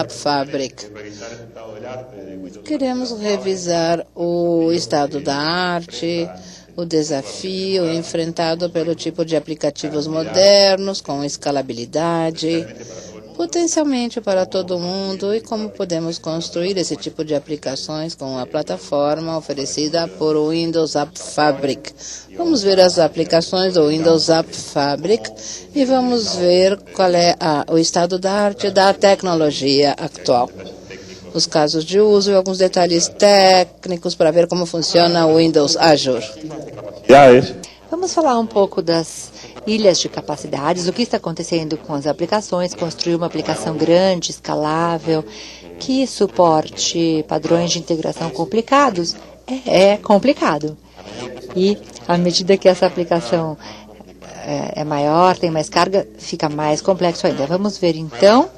Fabric. Queremos revisar o estado da arte, o desafio enfrentado pelo tipo de aplicativos modernos com escalabilidade, potencialmente para todo mundo, e como podemos construir esse tipo de aplicações com a plataforma oferecida por Windows App Fabric. Vamos ver as aplicações do Windows App Fabric e vamos ver qual é o estado da arte da tecnologia atual. Os casos de uso e alguns detalhes técnicos para ver como funciona o Windows Azure. Vamos falar um pouco das ilhas de capacidades, o que está acontecendo com as aplicações, construir uma aplicação grande, escalável, que suporte padrões de integração complicados. É complicado. E à medida que essa aplicação é maior, tem mais carga, fica mais complexo ainda. Vamos ver então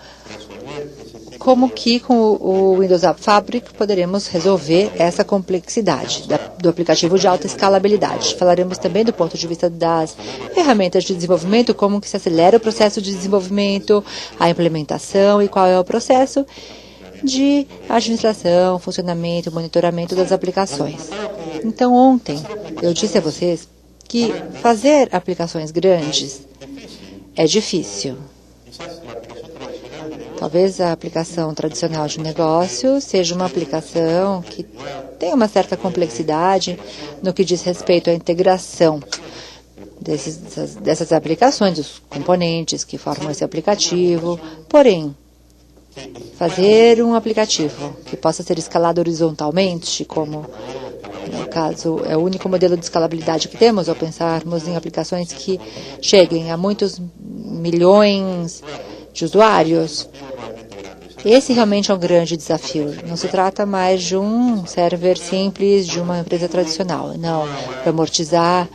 como que com o Windows App Fabric poderemos resolver essa complexidade do aplicativo de alta escalabilidade. Falaremos também do ponto de vista das ferramentas de desenvolvimento, como que se acelera o processo de desenvolvimento, a implementação e qual é o processo de administração, funcionamento, monitoramento das aplicações. Então, ontem eu disse a vocês que fazer aplicações grandes é difícil. Talvez a aplicação tradicional de negócio seja uma aplicação que tem uma certa complexidade no que diz respeito à integração dessas aplicações, dos componentes que formam esse aplicativo. Porém, fazer um aplicativo que possa ser escalado horizontalmente, como no caso é o único modelo de escalabilidade que temos, ao pensarmos em aplicações que cheguem a muitos milhões de usuários, esse realmente é um grande desafio. Não se trata mais de um server simples de uma empresa tradicional. Não, para amortizar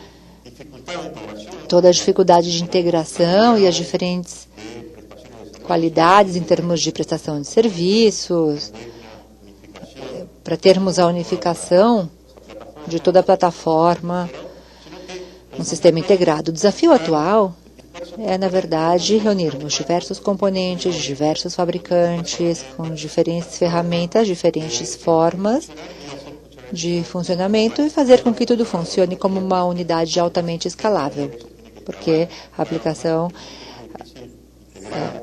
toda a dificuldade de integração e as diferentes qualidades em termos de prestação de serviços, para termos a unificação de toda a plataforma, um sistema integrado. O desafio atual é, na verdade, reunirmos diversos componentes, diversos fabricantes, com diferentes ferramentas, diferentes formas de funcionamento e fazer com que tudo funcione como uma unidade altamente escalável. Porque a aplicação,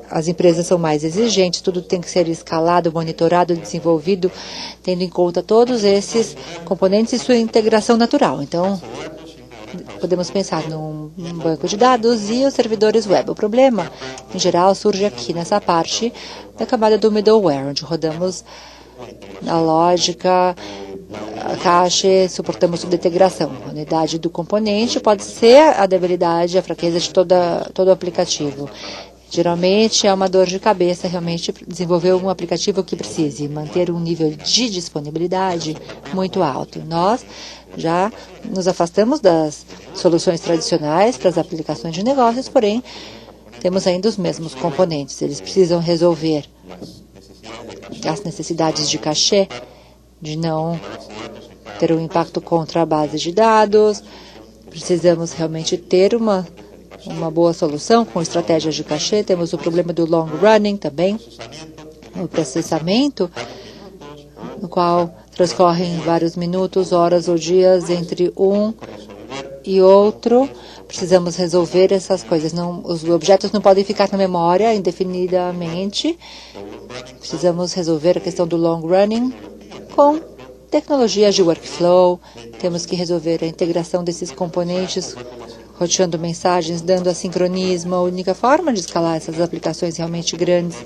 as empresas são mais exigentes, tudo tem que ser escalado, monitorado, desenvolvido, tendo em conta todos esses componentes e sua integração natural. Então, podemos pensar num banco de dados e os servidores web. O problema, em geral, surge aqui nessa parte da camada do middleware, onde rodamos a lógica, a cache, suportamos toda a integração. A unidade do componente pode ser a debilidade, a fraqueza de todo o aplicativo. Geralmente é uma dor de cabeça realmente desenvolver um aplicativo que precise manter um nível de disponibilidade muito alto. Nós já nos afastamos das soluções tradicionais para as aplicações de negócios, porém temos ainda os mesmos componentes. Eles precisam resolver as necessidades de cachê, de não ter um impacto contra a base de dados. Precisamos realmente ter uma boa solução com estratégias de cachê. Temos o problema do long running também, o processamento, no qual transcorrem vários minutos, horas ou dias entre um e outro. Precisamos resolver essas coisas. Os objetos não podem ficar na memória indefinidamente. Precisamos resolver a questão do long running com tecnologias de workflow. Temos que resolver a integração desses componentes, roteando mensagens, dando assincronismo. A única forma de escalar essas aplicações realmente grandes.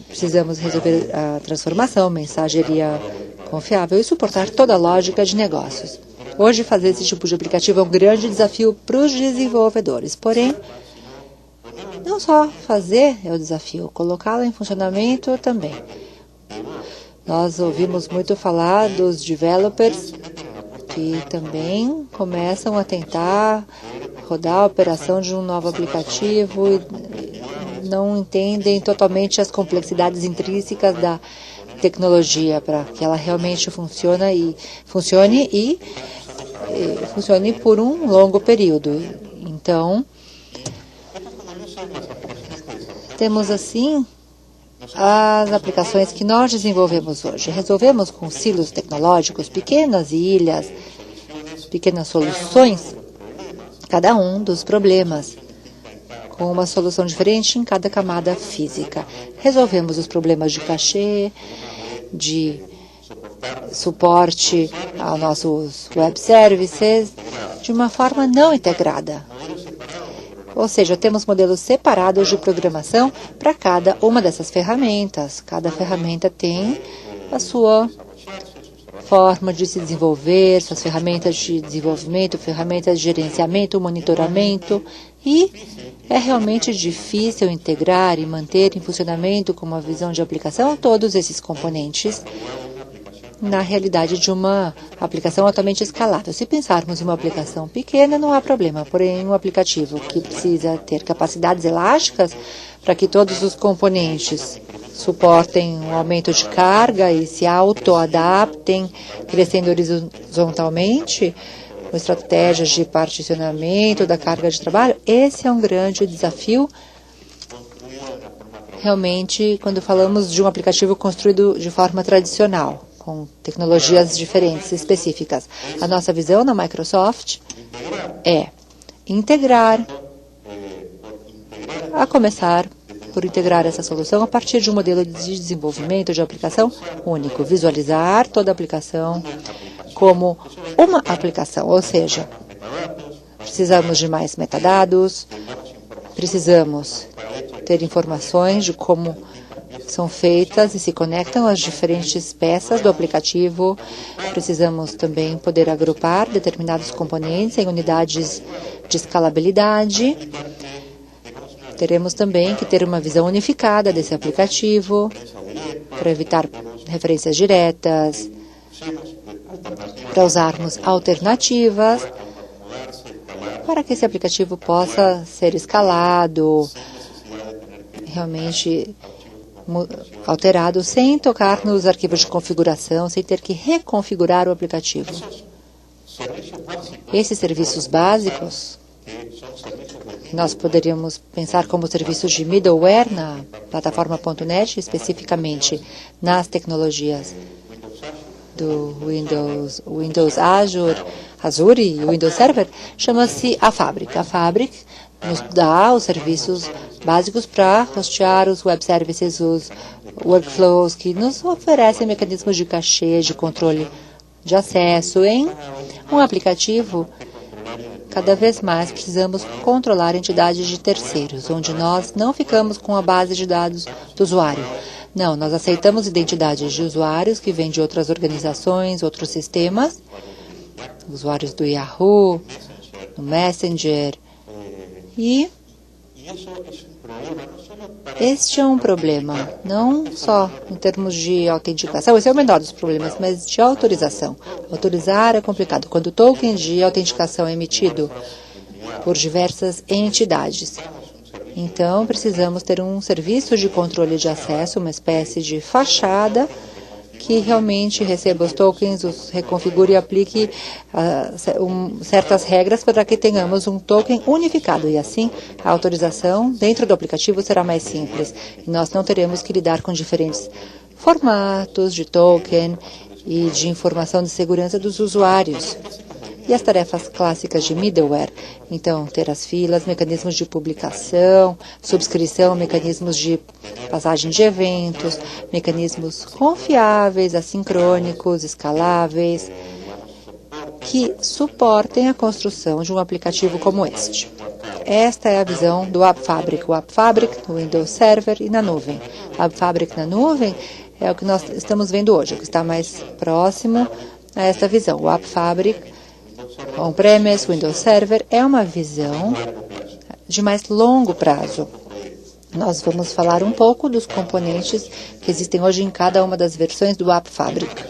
Precisamos resolver a transformação, mensageria confiável e suportar toda a lógica de negócios. Hoje, fazer esse tipo de aplicativo é um grande desafio para os desenvolvedores. Porém, não só fazer é o desafio, colocá-lo em funcionamento também. Nós ouvimos muito falar dos developers que também começam a tentar rodar a operação de um novo aplicativo e não entendem totalmente as complexidades intrínsecas da tecnologia para que ela realmente funcione por um longo período. Então, temos assim as aplicações que nós desenvolvemos hoje. Resolvemos com silos tecnológicos, pequenas ilhas, pequenas soluções, cada um dos problemas, com uma solução diferente em cada camada física. Resolvemos os problemas de cachê, de suporte aos nossos web services, de uma forma não integrada. Ou seja, temos modelos separados de programação para cada uma dessas ferramentas. Cada ferramenta tem a sua forma de se desenvolver, suas ferramentas de desenvolvimento, ferramentas de gerenciamento, monitoramento, e é realmente difícil integrar e manter em funcionamento com uma visão de aplicação todos esses componentes na realidade de uma aplicação altamente escalável. Se pensarmos em uma aplicação pequena, não há problema, porém um aplicativo que precisa ter capacidades elásticas para que todos os componentes suportem um aumento de carga e se auto-adaptem, crescendo horizontalmente, com estratégias de particionamento da carga de trabalho, esse é um grande desafio. Realmente, quando falamos de um aplicativo construído de forma tradicional, com tecnologias diferentes, específicas. A nossa visão na Microsoft é integrar, a começar por integrar essa solução a partir de um modelo de desenvolvimento de aplicação único, visualizar toda a aplicação como uma aplicação, ou seja, precisamos de mais metadados, precisamos ter informações de como são feitas e se conectam as diferentes peças do aplicativo. Precisamos também poder agrupar determinados componentes em unidades de escalabilidade. Teremos também que ter uma visão unificada desse aplicativo para evitar referências diretas, para usarmos alternativas, para que esse aplicativo possa ser escalado, realmente alterado, sem tocar nos arquivos de configuração, sem ter que reconfigurar o aplicativo. Esses serviços básicos, nós poderíamos pensar como serviços de middleware na plataforma.net, especificamente nas tecnologias do Windows Azure e Windows Server, chama-se a Fabric. A Fabric nos dá os serviços básicos para hostear os web services, os workflows que nos oferecem mecanismos de cachê, de controle de acesso. Em um aplicativo, cada vez mais precisamos controlar entidades de terceiros, onde nós não ficamos com a base de dados do usuário. Não, nós aceitamos identidades de usuários que vêm de outras organizações, outros sistemas, usuários do Yahoo, do Messenger, e este é um problema, não só em termos de autenticação, esse é o menor dos problemas, mas de autorização. Autorizar é complicado. Quando o token de autenticação é emitido por diversas entidades, então precisamos ter um serviço de controle de acesso, uma espécie de fachada que realmente receba os tokens, os reconfigure e aplique certas regras para que tenhamos um token unificado. E assim, a autorização dentro do aplicativo será mais simples. E nós não teremos que lidar com diferentes formatos de token e de informação de segurança dos usuários. E as tarefas clássicas de middleware, então ter as filas, mecanismos de publicação, subscrição, mecanismos de passagem de eventos, mecanismos confiáveis, assincrônicos, escaláveis, que suportem a construção de um aplicativo como este. Esta é a visão do App Fabric. O App Fabric no Windows Server e na nuvem. O App Fabric na nuvem é o que nós estamos vendo hoje, o que está mais próximo a esta visão. O App Fabric on-premise, Windows Server, é uma visão de mais longo prazo. Nós vamos falar um pouco dos componentes que existem hoje em cada uma das versões do App Fabric.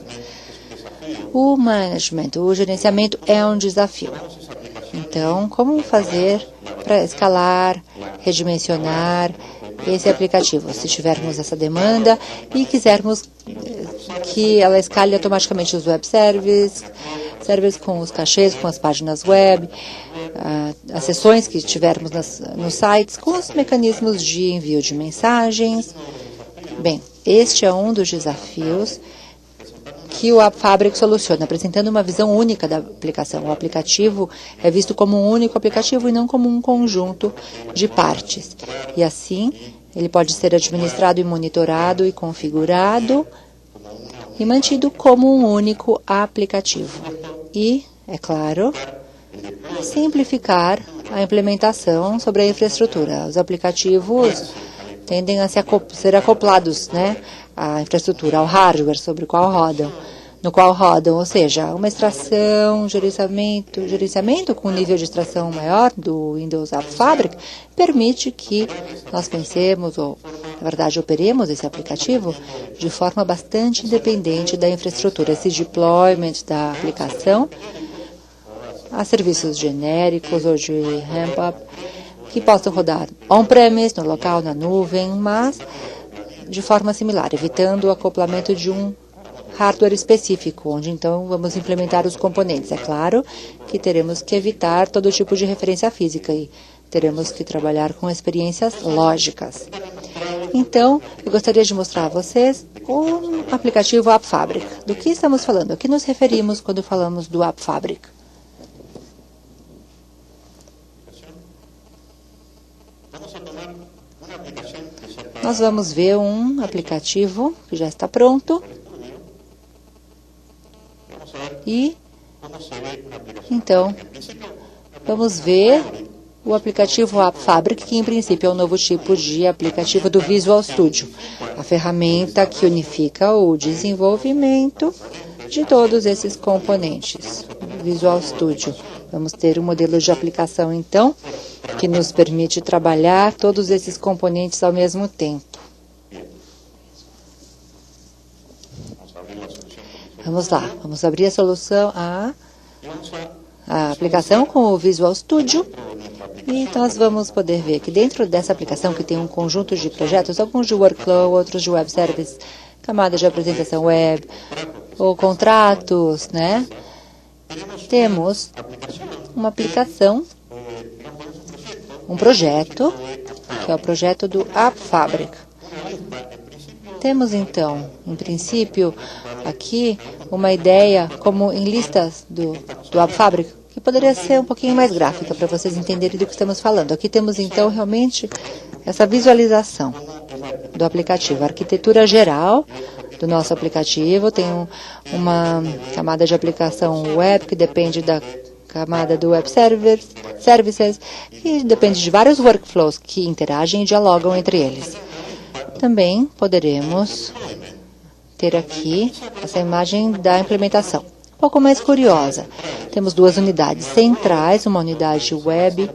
O management, o gerenciamento é um desafio. Então, como fazer para escalar, redimensionar esse aplicativo? Se tivermos essa demanda e quisermos que ela escale automaticamente os web services com os cachês, com as páginas web, as sessões que tivermos nos sites, com os mecanismos de envio de mensagens Bem, este é um dos desafios que o App Fabric soluciona, apresentando uma visão única da aplicação. O aplicativo é visto como um único aplicativo e não como um conjunto de partes. E assim, ele pode ser administrado e monitorado e configurado e mantido como um único aplicativo. E, é claro, simplificar a implementação sobre a infraestrutura. Os aplicativos tendem a ser acoplados, à infraestrutura, ao hardware no qual rodam, ou seja, uma extração, gerenciamento com nível de extração maior do Windows App Fabric permite que nós pensemos, ou na verdade operemos esse aplicativo de forma bastante independente da infraestrutura. Esse deployment da aplicação a serviços genéricos ou de ramp-up que possam rodar on-premise, no local, na nuvem, mas de forma similar, evitando o acoplamento de um hardware específico, onde então vamos implementar os componentes. É claro que teremos que evitar todo tipo de referência física e teremos que trabalhar com experiências lógicas. Então, eu gostaria de mostrar a vocês o aplicativo App Fabric. Do que estamos falando? A que nos referimos quando falamos do App Fabric? Nós vamos ver um aplicativo que já está pronto. E, então, vamos ver o aplicativo App Fabric, que em princípio é um novo tipo de aplicativo do Visual Studio, a ferramenta que unifica o desenvolvimento de todos esses componentes. Visual Studio. Vamos ter um modelo de aplicação, então, que nos permite trabalhar todos esses componentes ao mesmo tempo. Vamos lá, vamos abrir a solução, a aplicação com o Visual Studio. E nós vamos poder ver que dentro dessa aplicação, que tem um conjunto de projetos, alguns de workflow, outros de web service, camadas de apresentação web, ou contratos, temos uma aplicação, um projeto, que é o projeto do App Fabric. Temos, então, em princípio, aqui uma ideia como em listas do App Fabric, que poderia ser um pouquinho mais gráfica para vocês entenderem do que estamos falando. Aqui temos, então, realmente essa visualização do aplicativo, a arquitetura geral do nosso aplicativo. Tem uma camada de aplicação web que depende da camada do Web Services, que depende de vários workflows que interagem e dialogam entre eles. Também poderemos ter aqui essa imagem da implementação. Um pouco mais curiosa. Temos duas unidades centrais, uma unidade web,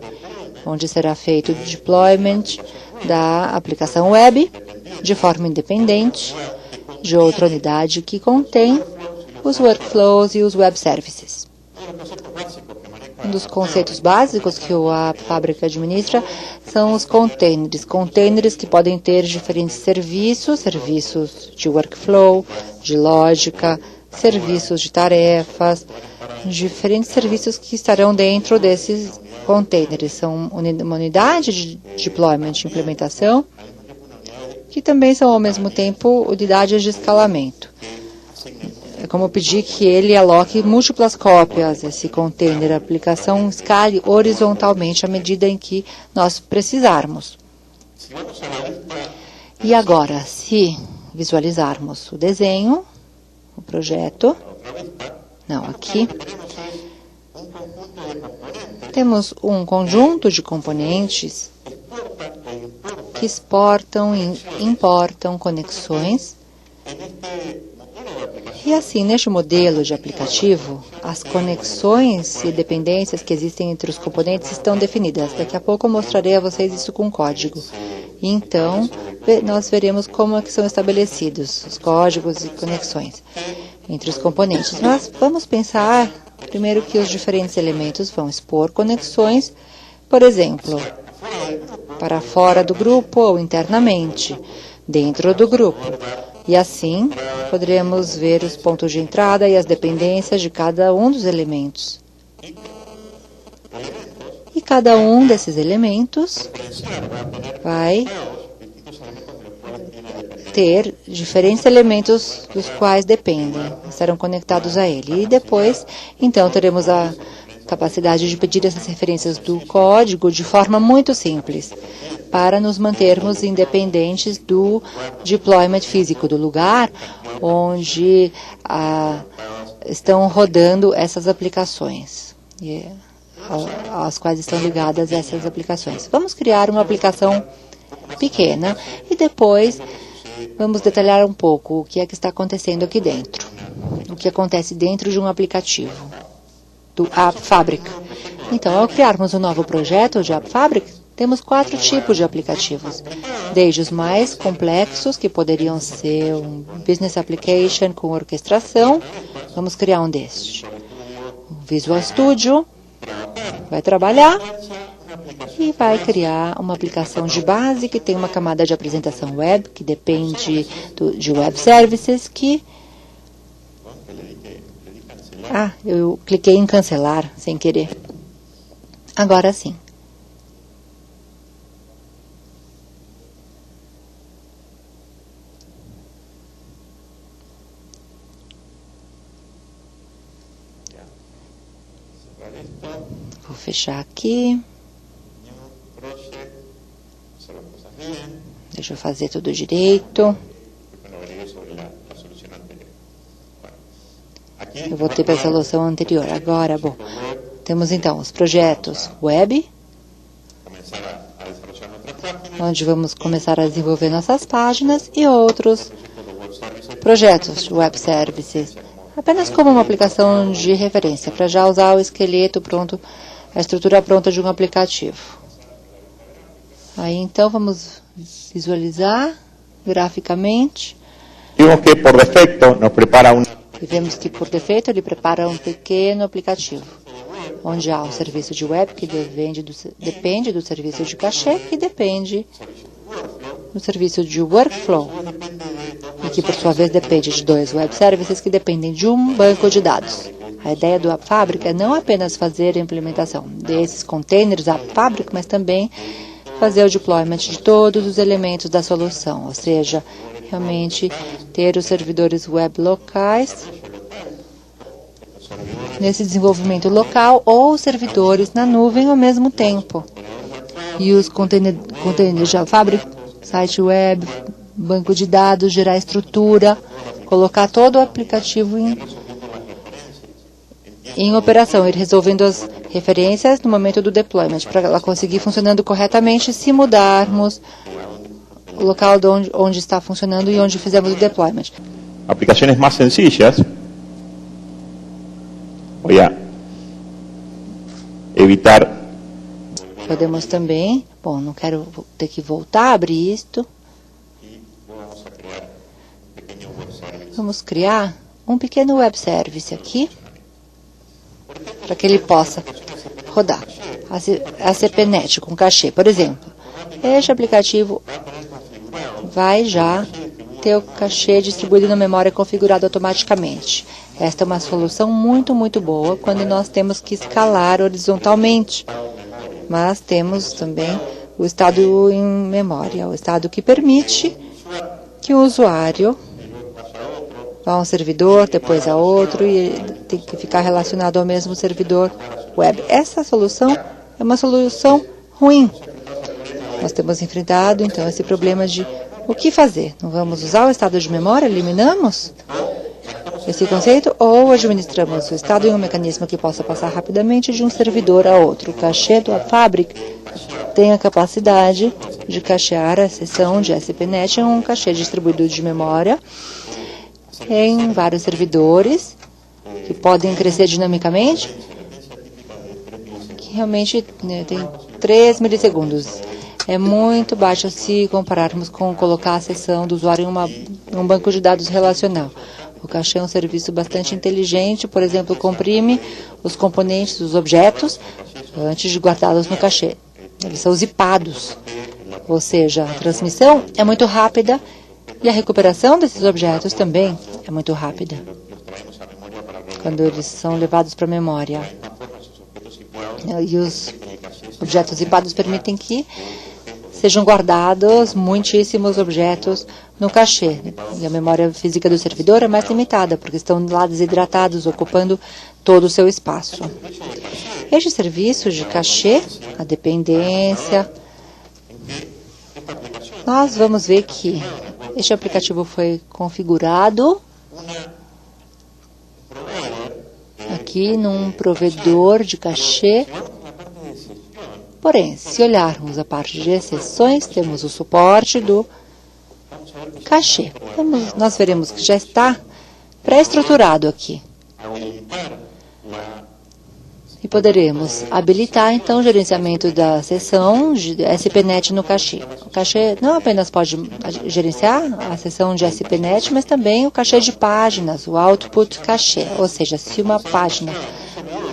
onde será feito o deployment da aplicação web de forma independente, de outra unidade que contém os workflows e os web services. Um dos conceitos básicos que o App Fabric administra são os containers. Containers que podem ter diferentes serviços de workflow, de lógica, serviços de tarefas, diferentes serviços que estarão dentro desses containers. São uma unidade de deployment, de implementação, que também são ao mesmo tempo unidades de escalamento. É como pedir que ele aloque múltiplas cópias, esse container, a aplicação escale horizontalmente à medida em que nós precisarmos. E agora, se visualizarmos o desenho, o projeto, aqui, temos um conjunto de componentes que exportam e importam conexões. E assim, neste modelo de aplicativo, as conexões e dependências que existem entre os componentes estão definidas. Daqui a pouco eu mostrarei a vocês isso com código. E então, nós veremos como é que são estabelecidos os códigos e conexões entre os componentes. Mas vamos pensar, primeiro, que os diferentes elementos vão expor conexões, por exemplo, para fora do grupo ou internamente, dentro do grupo. E assim, poderemos ver os pontos de entrada e as dependências de cada um dos elementos. E cada um desses elementos vai ter diferentes elementos dos quais dependem, estarão conectados a ele. E depois, então, teremos a capacidade de pedir essas referências do código de forma muito simples, para nos mantermos independentes do deployment físico, do lugar onde estão rodando essas aplicações, às quais estão ligadas essas aplicações. Vamos criar uma aplicação pequena e depois vamos detalhar um pouco o que é que está acontecendo aqui dentro, o que acontece dentro de um aplicativo do App Fabric. Então, ao criarmos um novo projeto de App Fabric, temos 4 tipos de aplicativos, desde os mais complexos, que poderiam ser um Business Application com orquestração. Vamos criar um deste. O Visual Studio vai trabalhar e vai criar uma aplicação de base que tem uma camada de apresentação web, que depende de Web Services, que... eu cliquei em cancelar sem querer. Agora sim. Vou fechar aqui. Deixa eu fazer tudo direito. Eu voltei para a solução anterior. Agora, bom, temos então os projetos web, onde vamos começar a desenvolver nossas páginas, e outros projetos web services, apenas como uma aplicação de referência, para já usar o esqueleto pronto, a estrutura pronta de um aplicativo. Aí então vamos visualizar graficamente. Vimos que por defecto nos prepara E vemos que por defeito ele prepara um pequeno aplicativo, onde há um serviço de web que depende do serviço de cachê, que depende do serviço de workflow, e que por sua vez depende de 2 web services que dependem de um banco de dados. A ideia do App Fabric é não apenas fazer a implementação desses containers App Fabric, mas também fazer o deployment de todos os elementos da solução, ou seja, realmente ter os servidores web locais nesse desenvolvimento local ou servidores na nuvem ao mesmo tempo. E os containers de App Fabric, site web, banco de dados, gerar estrutura, colocar todo o aplicativo em operação, ir resolvendo as referências no momento do deployment, para ela conseguir funcionando corretamente se mudarmos o local de onde está funcionando e onde fizemos o deployment. aplicaciones más sencillas. Voy a evitar. Podemos também, bom, não quero ter que voltar a abrir isto. Vamos criar um pequeno web service aqui, para que ele possa rodar a CPNet com cachê. Por exemplo, este aplicativo vai já ter o cachê distribuído na memória configurado automaticamente. Esta é uma solução muito, muito boa quando nós temos que escalar horizontalmente. Mas temos também o estado em memória, o estado que permite que o usuário vá a um servidor, depois a outro, e tem que ficar relacionado ao mesmo servidor web. Essa solução é uma solução ruim. Nós temos enfrentado, então, esse problema de o que fazer? Não vamos usar o estado de memória? Eliminamos esse conceito? Ou administramos o estado em um mecanismo que possa passar rapidamente de um servidor a outro? O cachê do App Fabric tem a capacidade de cachear a seção de SPNet em um cachê distribuído de memória em vários servidores que podem crescer dinamicamente, que realmente tem 3 milissegundos. É muito baixo se compararmos com colocar a seção do usuário em um banco de dados relacional. O cachê é um serviço bastante inteligente, por exemplo, comprime os componentes, os objetos, antes de guardá-los no cachê. Eles são zipados, ou seja, a transmissão é muito rápida e a recuperação desses objetos também é muito rápida, quando eles são levados para a memória. E os objetos zipados permitem que sejam guardados muitíssimos objetos no cachê. E a memória física do servidor é mais limitada, porque estão lá desidratados, ocupando todo o seu espaço. Este serviço de cachê, a dependência, nós vamos ver que este aplicativo foi configurado aqui num provedor de cachê. Porém, se olharmos a parte de exceções, temos o suporte do cachê. Nós veremos que já está pré-estruturado aqui. E poderemos habilitar, então, o gerenciamento da seção de SPNet no cachê. O cachê não apenas pode gerenciar a seção de SPNet, mas também o cachê de páginas, o output cachê. Ou seja, se uma página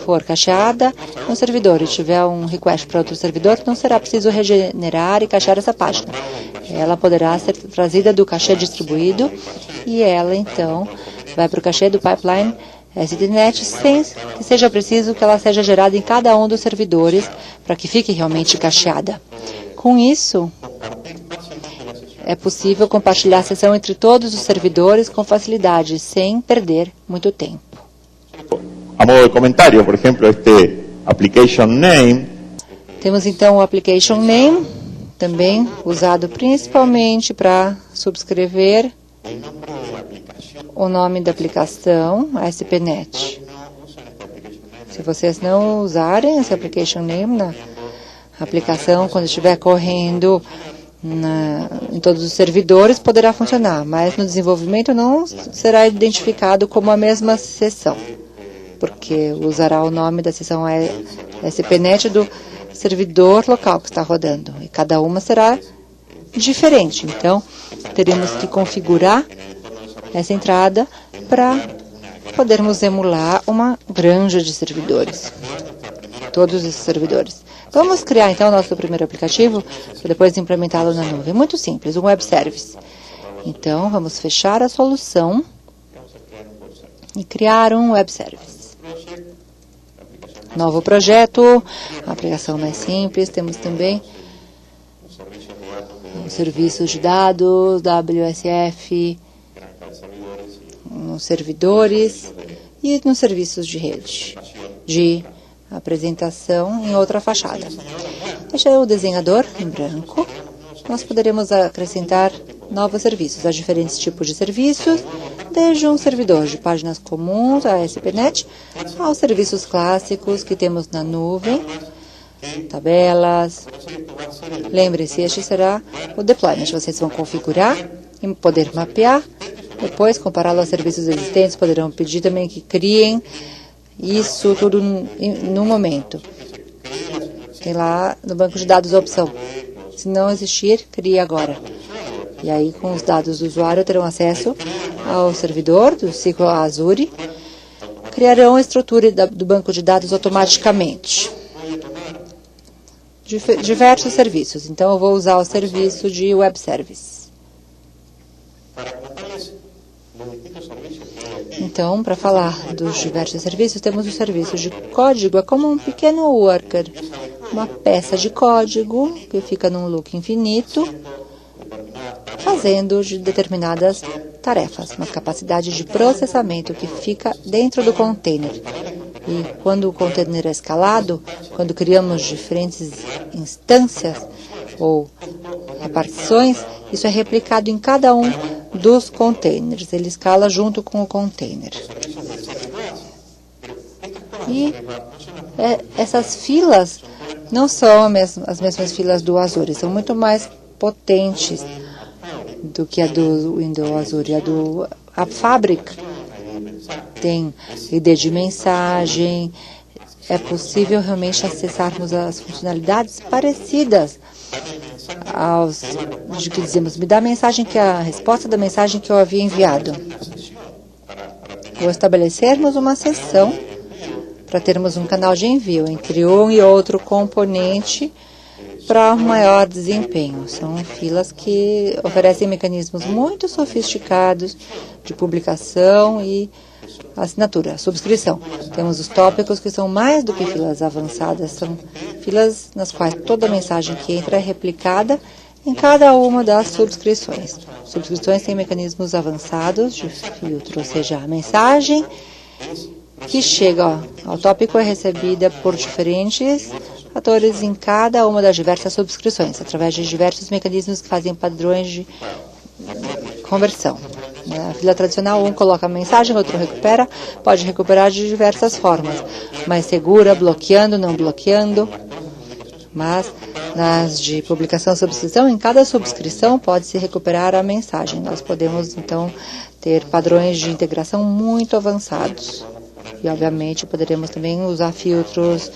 for cacheada no servidor e tiver um request para outro servidor, não será preciso regenerar e cachear essa página. Ela poderá ser trazida do cachê distribuído e ela, então, vai para o cachê do pipeline SPNet sem que seja preciso que ela seja gerada em cada um dos servidores para que fique realmente cacheada. Com isso, é possível compartilhar a sessão entre todos os servidores com facilidade, sem perder muito tempo. A modo de comentário, por exemplo, este application name. Temos então o application name, também usado principalmente para subscrever o nome da aplicação, SPNet. Se vocês não usarem esse application name na aplicação, quando estiver correndo em todos os servidores, poderá funcionar, mas no desenvolvimento não será identificado como a mesma sessão, porque usará o nome da sessão SPNet do servidor local que está rodando, e cada uma será diferente. Então, teremos que configurar essa entrada para podermos emular uma granja de servidores, todos esses servidores. Vamos criar, então, o nosso primeiro aplicativo, para depois implementá-lo na nuvem. Muito simples, um web service. Então, vamos fechar a solução e criar um web service. Novo projeto, aplicação mais simples. Temos também serviços de dados, WSF, nos servidores e nos serviços de rede, de apresentação em outra fachada. Este é o desenhador em branco. Nós poderemos acrescentar novos serviços, há diferentes tipos de serviços, desde um servidor de páginas comuns, a SPNet, aos serviços clássicos que temos na nuvem, tabelas. Lembre-se, este será o deployment. Vocês vão configurar e poder mapear, depois compará-lo aos serviços existentes. Poderão pedir também que criem isso tudo no momento. Tem lá no banco de dados a opção. Se não existir, crie agora. E aí, com os dados do usuário, terão acesso ao servidor do SQL Azure. Criarão a estrutura do banco de dados automaticamente. Diversos serviços. Então, eu vou usar o serviço de web service. Então, para falar dos diversos serviços, temos o serviço de código. É como um pequeno worker, uma peça de código que fica num loop infinito, fazendo de determinadas tarefas, uma capacidade de processamento que fica dentro do container. E quando o container é escalado, quando criamos diferentes instâncias ou repartições, isso é replicado em cada um dos containers. Ele escala junto com o container. E essas filas não são as mesmas filas do Azure, são muito mais potentes do que a do Windows Azure. A Fabric tem ID de mensagem, é possível realmente acessarmos as funcionalidades parecidas de que dizemos, me dá a resposta da mensagem que eu havia enviado. Ou estabelecermos uma sessão para termos um canal de envio entre um e outro componente para maior desempenho. São filas que oferecem mecanismos muito sofisticados de publicação e assinatura, subscrição. Temos os tópicos que são mais do que filas avançadas, são filas nas quais toda mensagem que entra é replicada em cada uma das subscrições. Subscrições têm mecanismos avançados de filtro, ou seja, a mensagem que chega ao tópico é recebida por diferentes atores em cada uma das diversas subscrições, através de diversos mecanismos que fazem padrões de conversão. Na fila tradicional, um coloca a mensagem, outro recupera, pode recuperar de diversas formas, mais segura, bloqueando, não bloqueando, mas nas de publicação e subscrição, em cada subscrição pode-se recuperar a mensagem. Nós podemos, então, ter padrões de integração muito avançados. E, obviamente, poderemos também usar filtros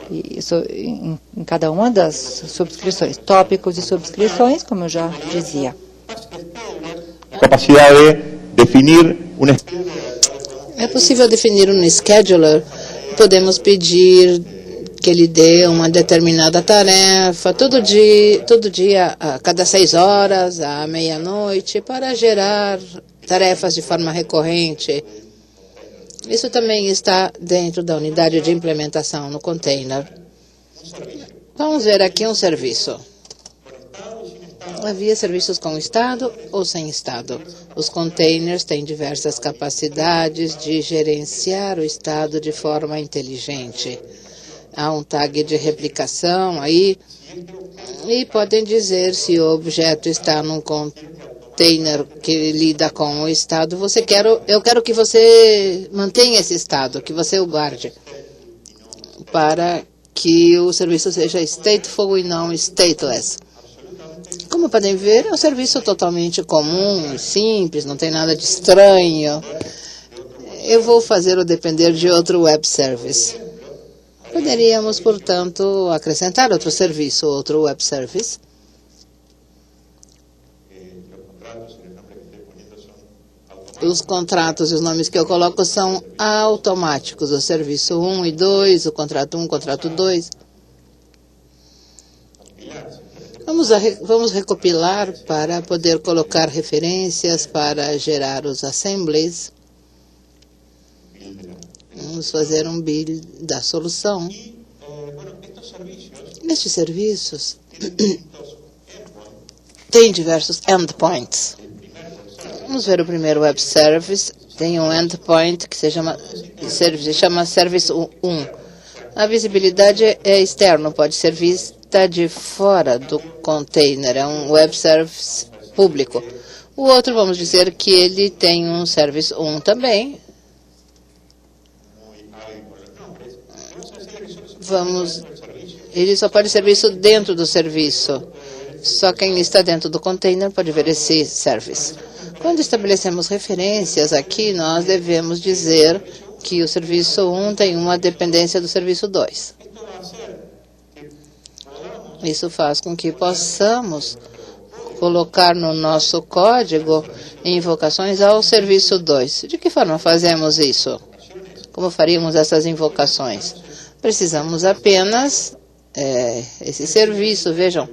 em cada uma das subscrições, tópicos e subscrições, como eu já dizia. Capacidade de definir É possível definir um scheduler. Podemos pedir que ele dê uma determinada tarefa todo dia, a cada 6 horas, à meia-noite, para gerar tarefas de forma recorrente. Isso também está dentro da unidade de implementação no container. Vamos ver aqui um serviço. Havia serviços com estado ou sem estado. Os containers têm diversas capacidades de gerenciar o estado de forma inteligente. Há um tag de replicação aí e podem dizer se o objeto está num container que lida com o estado. Eu quero que você mantenha esse estado, que você o guarde, para que o serviço seja stateful e não stateless. Como podem ver, é um serviço totalmente comum, simples, não tem nada de estranho. Eu vou fazer o depender de outro web service. Poderíamos, portanto, acrescentar outro serviço, outro web service. Os contratos e os nomes que eu coloco são automáticos. O serviço 1 e 2, o contrato 1, contrato 2. Vamos recopilar para poder colocar referências para gerar os assemblies. Vamos fazer um build da solução. Estes serviços têm diversos endpoints. Vamos ver o primeiro web service. Tem um endpoint que se chama Service 1. A visibilidade é externa, pode ser vista de fora do container. É um web service público. O outro, vamos dizer que ele tem um Service 1 também. Ele só pode ser visto dentro do serviço. Só quem está dentro do container pode ver esse service. Quando estabelecemos referências aqui, nós devemos dizer que o serviço 1 tem uma dependência do serviço 2. Isso faz com que possamos colocar no nosso código invocações ao serviço 2. De que forma fazemos isso? Como faríamos essas invocações? Precisamos apenas esse serviço. Vejam,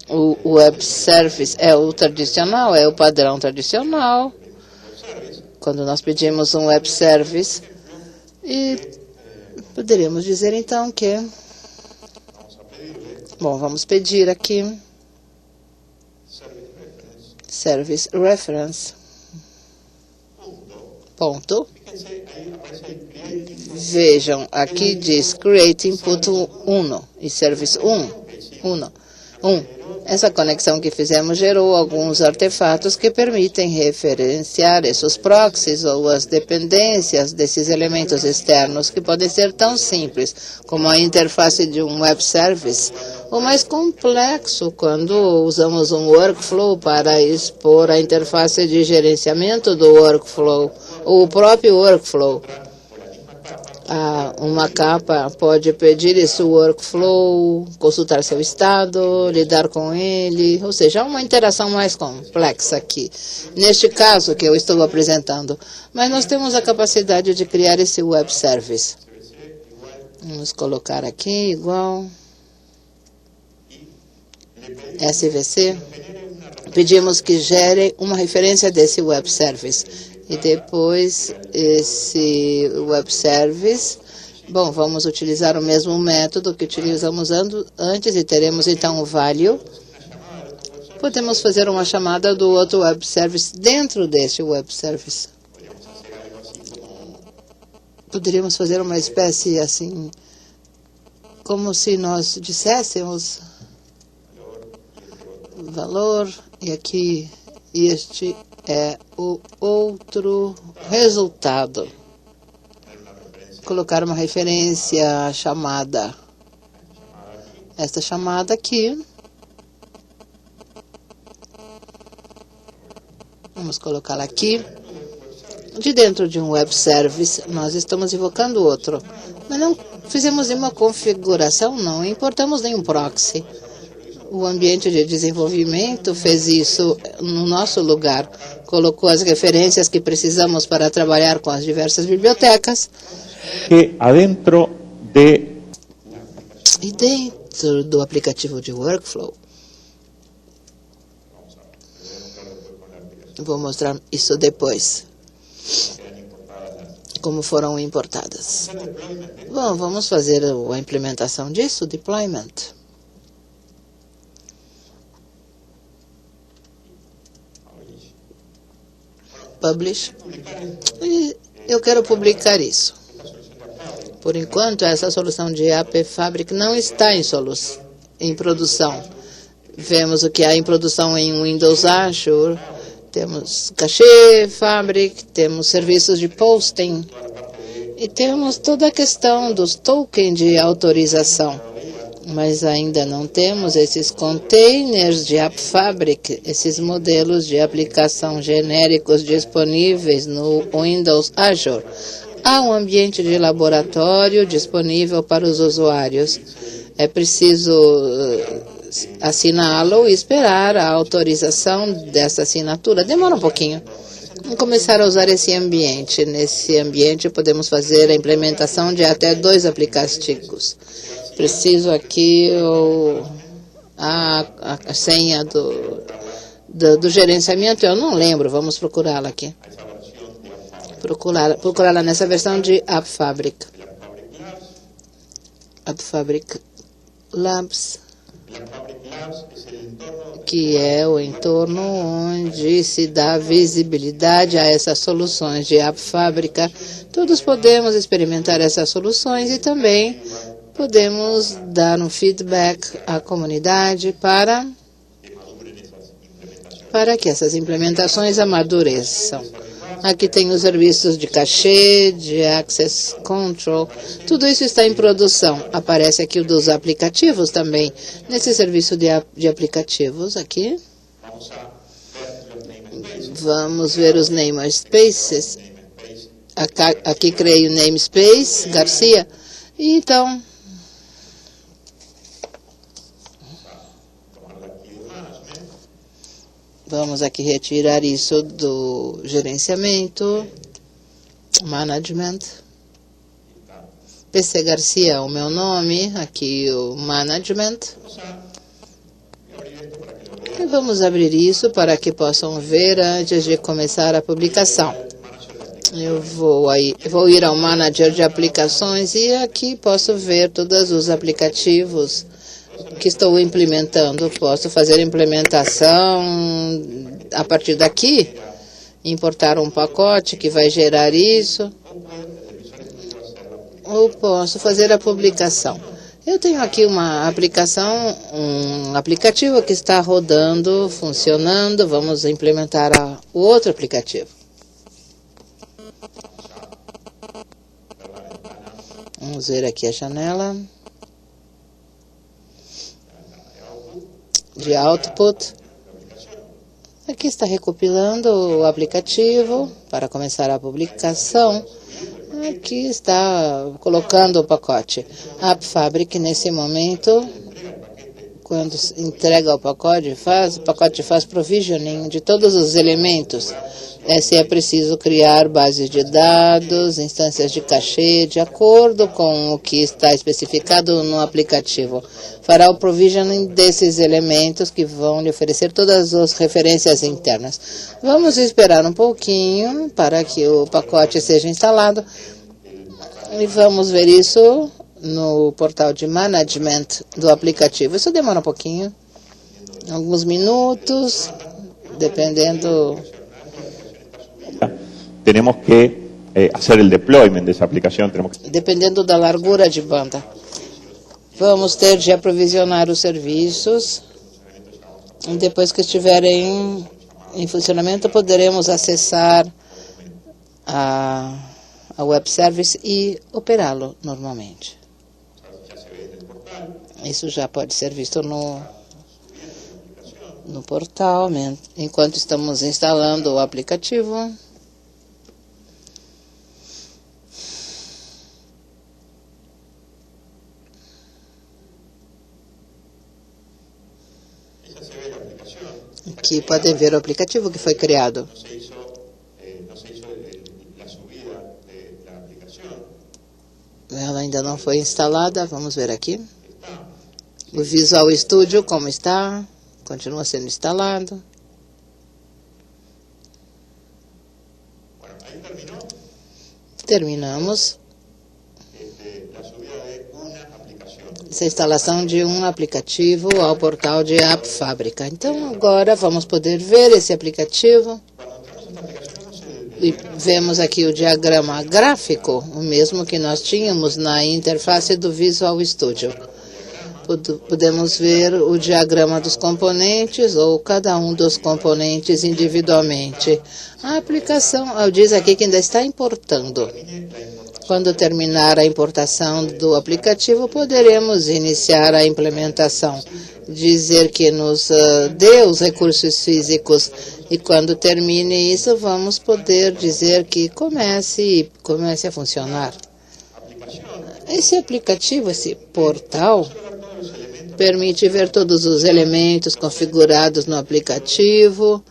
o web service é o tradicional, é o padrão tradicional. Quando nós pedimos um web service, e poderíamos dizer então que, vamos pedir aqui service reference. Ponto. Vejam, aqui diz create input 1 e service 1. Essa conexão que fizemos gerou alguns artefatos que permitem referenciar esses proxies ou as dependências desses elementos externos, que podem ser tão simples como a interface de um web service, ou mais complexo quando usamos um workflow para expor a interface de gerenciamento do workflow, ou o próprio workflow. Uma capa pode pedir esse workflow, consultar seu estado, lidar com ele, ou seja, uma interação mais complexa aqui, neste caso que eu estou apresentando. Mas nós temos a capacidade de criar esse web service. Vamos colocar aqui igual. SVC, pedimos que gere uma referência desse web service. E depois, esse web service, bom, vamos utilizar o mesmo método que utilizamos antes e teremos então o value. Podemos fazer uma chamada do outro web service dentro deste web service. Poderíamos fazer uma espécie assim, como se nós disséssemos valor, e aqui este é o outro resultado. Colocar uma referência chamada. Esta chamada aqui. Vamos colocá-la aqui. De dentro de um web service, nós estamos invocando outro. Mas não fizemos nenhuma configuração, não importamos nenhum proxy. O ambiente de desenvolvimento fez isso no nosso lugar. Colocou as referências que precisamos para trabalhar com as diversas bibliotecas. E dentro do aplicativo de workflow, vou mostrar isso depois, como foram importadas. Bom, vamos fazer a implementação disso, deployment. Publish. E eu quero publicar isso. Por enquanto, essa solução de App Fabric não está em produção. Vemos o que há em produção em Windows Azure. Temos Cache, Fabric, temos serviços de posting. E temos toda a questão dos tokens de autorização. Mas ainda não temos esses containers de App Fabric, esses modelos de aplicação genéricos disponíveis no Windows Azure. Há um ambiente de laboratório disponível para os usuários. É preciso assiná-lo e esperar a autorização dessa assinatura. Demora um pouquinho. Vamos começar a usar esse ambiente. Nesse ambiente podemos fazer a implementação de até 2 aplicativos. Preciso aqui a senha do gerenciamento, eu não lembro, vamos procurá-la aqui. Procurá-la nessa versão de App Fabric. App Fabric Labs, que é o entorno onde se dá visibilidade a essas soluções de App Fabric. Todos podemos experimentar essas soluções e também podemos dar um feedback à comunidade para que essas implementações amadureçam. Aqui tem os serviços de cache, de access control. Tudo isso está em produção. Aparece aqui o dos aplicativos também. Nesse serviço de aplicativos aqui. Vamos ver os namespaces. Aqui criei o namespace, Garcia. E então, vamos aqui retirar isso do gerenciamento, management. PC Garcia é o meu nome, aqui o management. E vamos abrir isso para que possam ver antes de começar a publicação. Eu vou ir ao manager de aplicações e aqui posso ver todos os aplicativos que estou implementando. Posso fazer implementação a partir daqui, importar um pacote que vai gerar isso, ou posso fazer a publicação. Eu tenho aqui uma aplicação, um aplicativo que está rodando, funcionando. Vamos implementar o outro aplicativo. Vamos ver aqui a janela de output. Aqui está recopilando o aplicativo para começar a publicação. Aqui está colocando o pacote. App Fabric, nesse momento, quando entrega o pacote faz provisioning de todos os elementos. Se é preciso criar bases de dados, instâncias de cachê, de acordo com o que está especificado no aplicativo. Fará o provisioning desses elementos que vão lhe oferecer todas as referências internas. Vamos esperar um pouquinho para que o pacote seja instalado e vamos ver isso no portal de management do aplicativo. Isso demora um pouquinho, alguns minutos, dependendo. Tenemos que hacer el deployment de esa aplicación. Dependendo da largura de banda. Vamos ter de aprovisionar os serviços. E depois que estiverem em funcionamento, poderemos acessar a web service e operá-lo normalmente. Isso já pode ser visto no portal, enquanto estamos instalando o aplicativo. Aqui podem ver o aplicativo que foi criado. Ela ainda não foi instalada, vamos ver aqui. O Visual Studio, como está, continua sendo instalado. Terminamos essa instalação de um aplicativo ao portal de App Fábrica. Então, agora vamos poder ver esse aplicativo. E vemos aqui o diagrama gráfico, o mesmo que nós tínhamos na interface do Visual Studio. Podemos ver o diagrama dos componentes ou cada um dos componentes individualmente. A aplicação diz aqui que ainda está importando. Quando terminar a importação do aplicativo, poderemos iniciar a implementação. Dizer que nos dê os recursos físicos e quando termine isso, vamos poder dizer que comece a funcionar. Esse aplicativo, esse portal, permite ver todos os elementos configurados no aplicativo.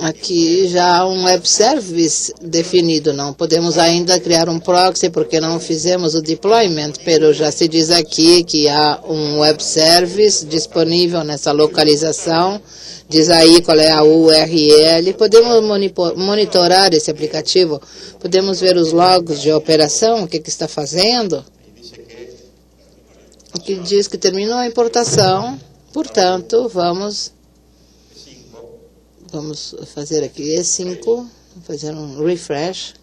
Aqui já há um web service definido. Não podemos ainda criar um proxy porque não fizemos o deployment, mas já se diz aqui que há um web service disponível nessa localização. Diz aí qual é a URL. Podemos monitorar esse aplicativo. Podemos ver os logs de operação, o que está fazendo. Aqui diz que terminou a importação. Portanto, vamos fazer aqui E5, fazer um refresh.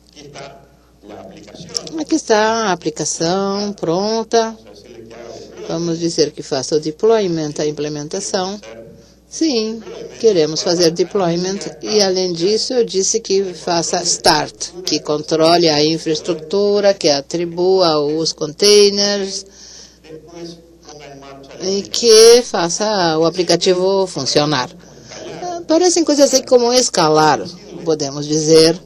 Aqui está a aplicação pronta. Vamos dizer que faça o deployment, a implementação. Sim, queremos fazer deployment e, além disso, eu disse que faça start, que controle a infraestrutura, que atribua os containers e que faça o aplicativo funcionar. Parecem coisas assim como escalar, podemos dizer,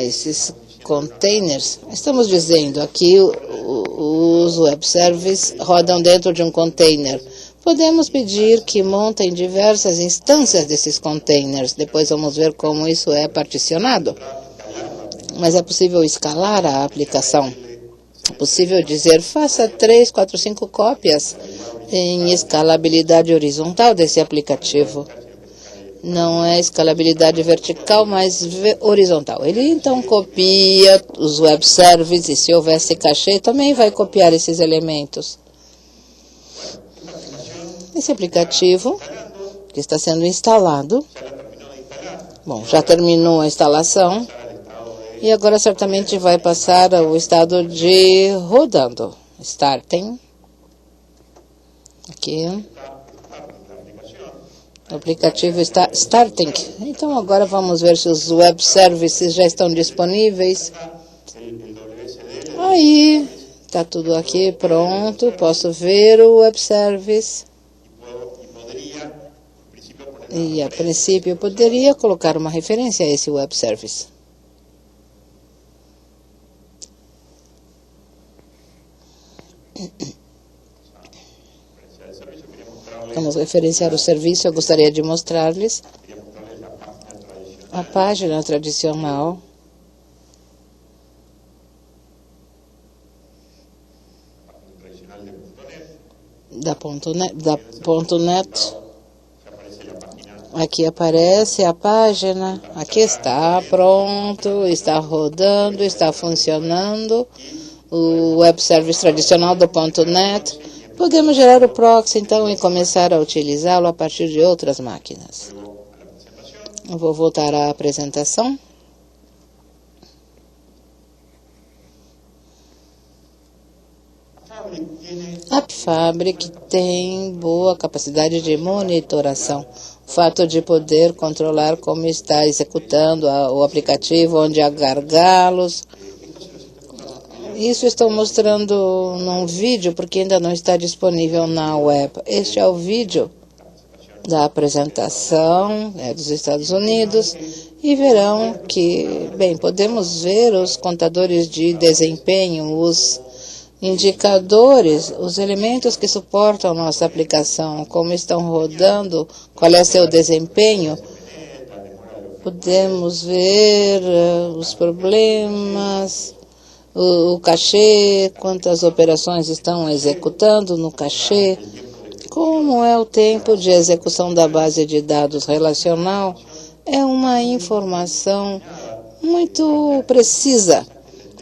esses containers. Estamos dizendo aqui os web services rodam dentro de um container. Podemos pedir que montem diversas instâncias desses containers. Depois vamos ver como isso é particionado. Mas é possível escalar a aplicação. É possível dizer, faça 3, 4, 5 cópias em escalabilidade horizontal desse aplicativo. Não é escalabilidade vertical, mas horizontal. Ele então copia os web services e, se houvesse cachê, também vai copiar esses elementos. Esse aplicativo que está sendo instalado, bom, já terminou a instalação e agora certamente vai passar ao estado de rodando. Starting. Aqui. O aplicativo está starting. Então agora vamos ver se os web services já estão disponíveis. Aí, está tudo aqui pronto. Posso ver o web service. E a princípio eu poderia colocar uma referência a esse web service. Vamos referenciar o serviço. Eu gostaria de mostrar-lhes a página tradicional da ponto .net. Aqui aparece a página. Aqui está pronto, está rodando, está funcionando. O web service tradicional do ponto .net. Podemos gerar o proxy, então, e começar a utilizá-lo a partir de outras máquinas. Eu vou voltar à apresentação. A AppFabric tem boa capacidade de monitoração. O fato de poder controlar como está executando o aplicativo, onde há gargalos. Isso estou mostrando num vídeo, porque ainda não está disponível na web. Este é o vídeo da apresentação dos Estados Unidos. E verão que, bem, podemos ver os contadores de desempenho, os indicadores, os elementos que suportam nossa aplicação, como estão rodando, qual é seu desempenho. Podemos ver os problemas, o cachê, quantas operações estão executando no cachê, como é o tempo de execução da base de dados relacional. É uma informação muito precisa.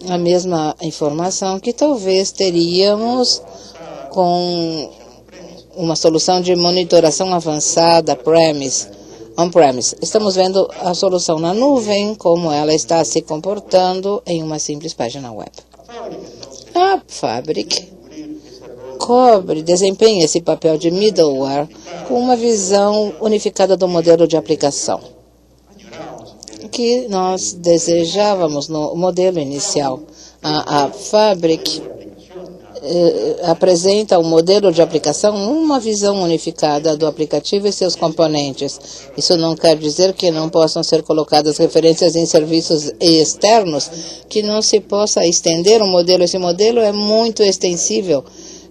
A mesma informação que talvez teríamos com uma solução de monitoração avançada on-premise. Estamos vendo a solução na nuvem, como ela está se comportando em uma simples página web. A AppFabric desempenha esse papel de middleware com uma visão unificada do modelo de aplicação que nós desejávamos no modelo inicial. A AppFabric apresenta um modelo de aplicação, uma visão unificada do aplicativo e seus componentes. Isso não quer dizer que não possam ser colocadas referências em serviços externos, que não se possa estender o modelo. Esse modelo é muito extensível.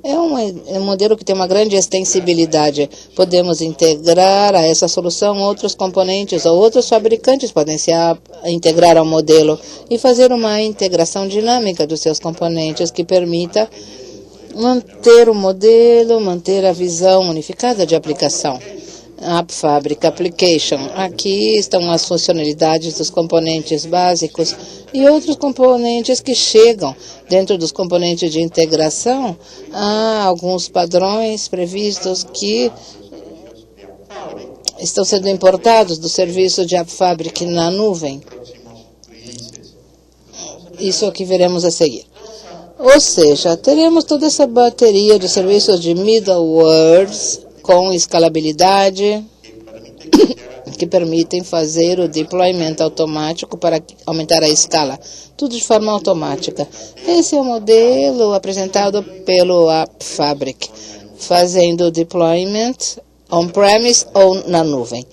É um modelo que tem uma grande extensibilidade. Podemos integrar a essa solução outros componentes ou outros fabricantes podem se integrar ao modelo e fazer uma integração dinâmica dos seus componentes que permita manter o modelo, manter a visão unificada de aplicação. AppFabric Application. Aqui estão as funcionalidades dos componentes básicos e outros componentes que chegam. Dentro dos componentes de integração, há alguns padrões previstos que estão sendo importados do serviço de AppFabric na nuvem. Isso é o que veremos a seguir. Ou seja, teremos toda essa bateria de serviços de middlewares com escalabilidade que permitem fazer o deployment automático para aumentar a escala. Tudo de forma automática. Esse é o modelo apresentado pelo AppFabric, fazendo o deployment on-premise ou na nuvem.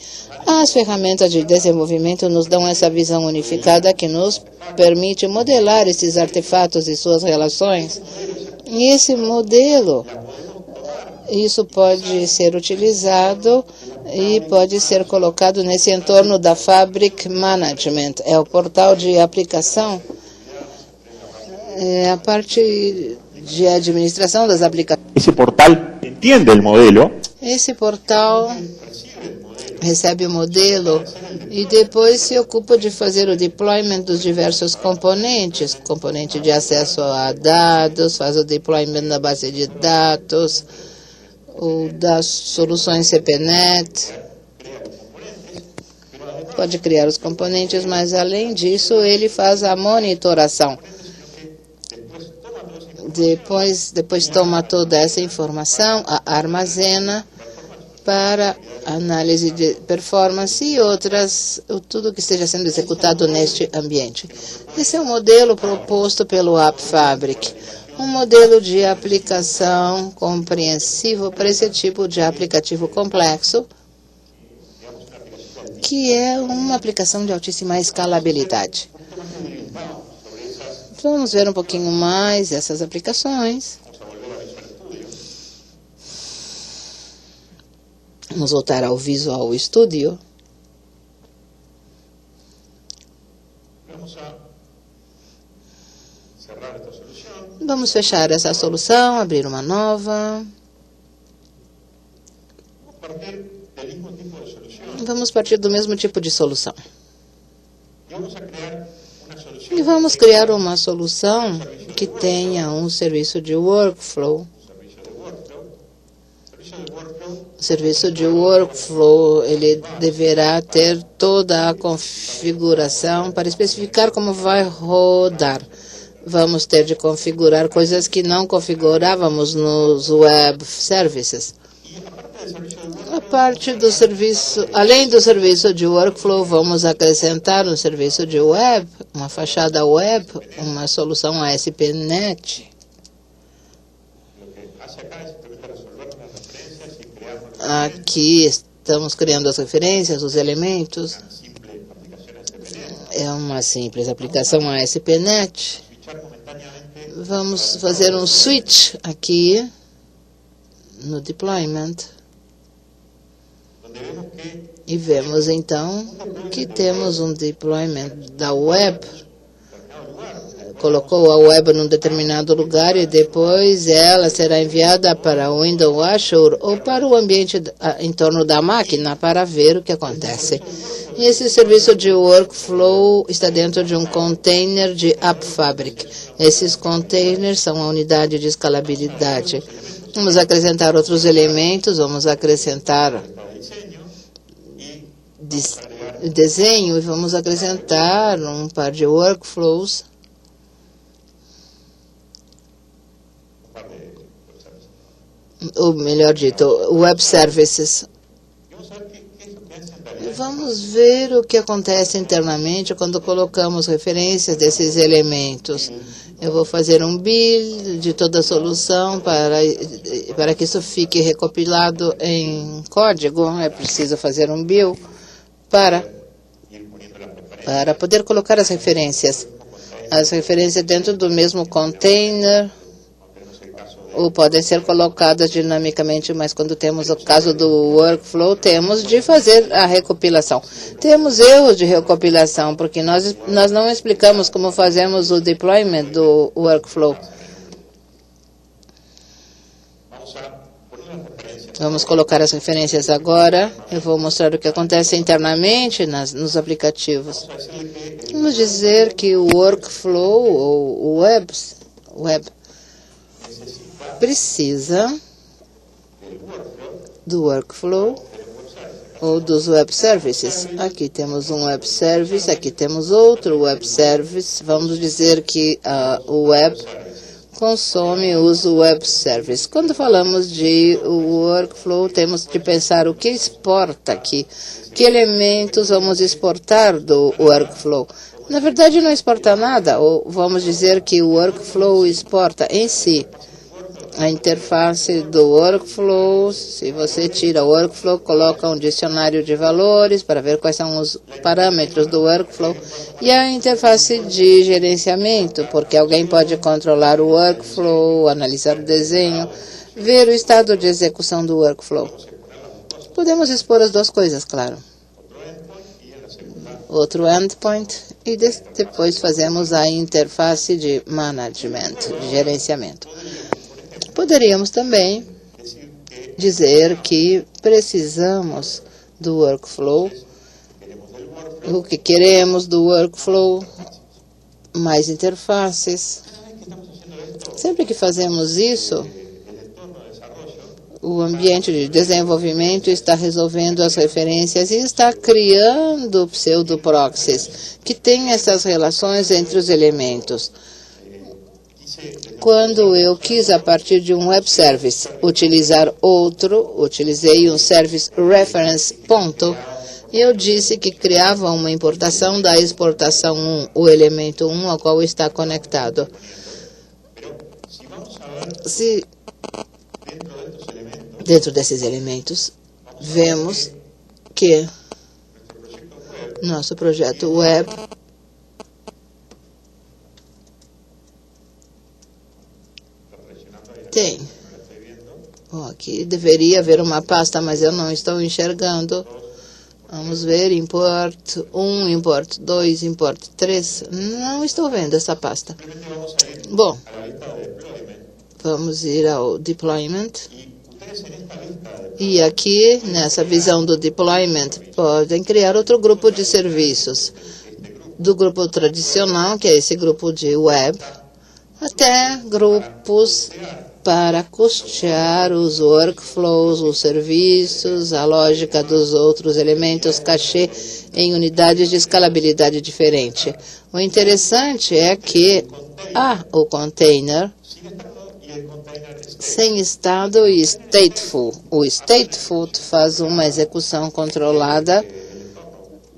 As ferramentas de desenvolvimento nos dão essa visão unificada que nos permite modelar esses artefatos e suas relações. E esse modelo, isso pode ser utilizado e pode ser colocado nesse entorno da Fabric Management. É o portal de aplicação, a parte de administração das aplicações. Esse portal entende o modelo. Esse portal recebe o modelo e depois se ocupa de fazer o deployment dos diversos componentes, componente de acesso a dados, faz o deployment da base de dados, ou das soluções CPNet, pode criar os componentes, mas além disso ele faz a monitoração. Depois toma toda essa informação, armazena para análise de performance e outras, tudo que esteja sendo executado neste ambiente. Esse é o modelo proposto pelo AppFabric, um modelo de aplicação compreensivo para esse tipo de aplicativo complexo, que é uma aplicação de altíssima escalabilidade. Vamos ver um pouquinho mais essas aplicações. Vamos voltar ao Visual Studio. Vamos fechar essa solução, abrir uma nova. Vamos partir do mesmo tipo de solução. E vamos criar uma solução que tenha um serviço de workflow. O serviço de workflow, ele deverá ter toda a configuração para especificar como vai rodar. Vamos ter de configurar coisas que não configurávamos nos web services. A parte do serviço, além do serviço de workflow, vamos acrescentar um serviço de web, uma fachada web, uma solução ASP.NET. Aqui estamos criando as referências, os elementos. É uma simples aplicação ASP.NET. Vamos fazer um switch aqui no deployment. E vemos então que temos um deployment da web. Colocou a web num determinado lugar e depois ela será enviada para o Windows Azure ou para o ambiente em torno da máquina para ver o que acontece. E esse serviço de workflow está dentro de um container de AppFabric. Esses containers são a unidade de escalabilidade. Vamos acrescentar outros elementos, vamos acrescentar desenho e vamos acrescentar um par de workflows. Ou melhor dito, web services. Vamos ver o que acontece internamente quando colocamos referências desses elementos. Eu vou fazer um build de toda a solução para que isso fique recopilado em código. É preciso fazer um build para poder colocar as referências. As referências dentro do mesmo container, ou podem ser colocadas dinamicamente, mas quando temos o caso do workflow, temos de fazer a recopilação. Temos erros de recopilação, porque nós não explicamos como fazemos o deployment do workflow. Vamos colocar as referências agora. Eu vou mostrar o que acontece internamente nos aplicativos. Vamos dizer que o workflow, ou o web precisa do workflow ou dos web services. Aqui temos um web service, aqui temos outro web service. Vamos dizer que o web consome e usa o web service. Quando falamos de workflow, temos de pensar o que exporta aqui. Que elementos vamos exportar do workflow? Na verdade, não exporta nada, ou vamos dizer que o workflow exporta em si a interface do workflow. Se você tira o workflow, coloca um dicionário de valores para ver quais são os parâmetros do workflow e a interface de gerenciamento, porque alguém pode controlar o workflow, analisar o desenho, ver o estado de execução do workflow. Podemos expor as duas coisas, claro. Outro endpoint e depois fazemos a interface de management, de gerenciamento. Poderíamos também dizer que precisamos do workflow, o que queremos do workflow, mais interfaces. Sempre que fazemos isso, o ambiente de desenvolvimento está resolvendo as referências e está criando pseudo-proxies, que têm essas relações entre os elementos. Quando eu quis, a partir de um web service, utilizar outro, utilizei um service reference ponto. Eu disse que criava uma importação da exportação 1, o elemento 1 ao qual está conectado. Se dentro desses elementos, vemos que nosso projeto web tem Bom, aqui deveria haver uma pasta, mas eu não estou enxergando. Vamos ver, import 1, import 2, import 3. Não estou vendo essa pasta. Bom, vamos ir ao deployment. E aqui, nessa visão do deployment, podem criar outro grupo de serviços. Do grupo tradicional, que é esse grupo de web, até grupos para custear os workflows, os serviços, a lógica dos outros elementos, cachê em unidades de escalabilidade diferente. O interessante é que há o container sem estado e stateful. O stateful faz uma execução controlada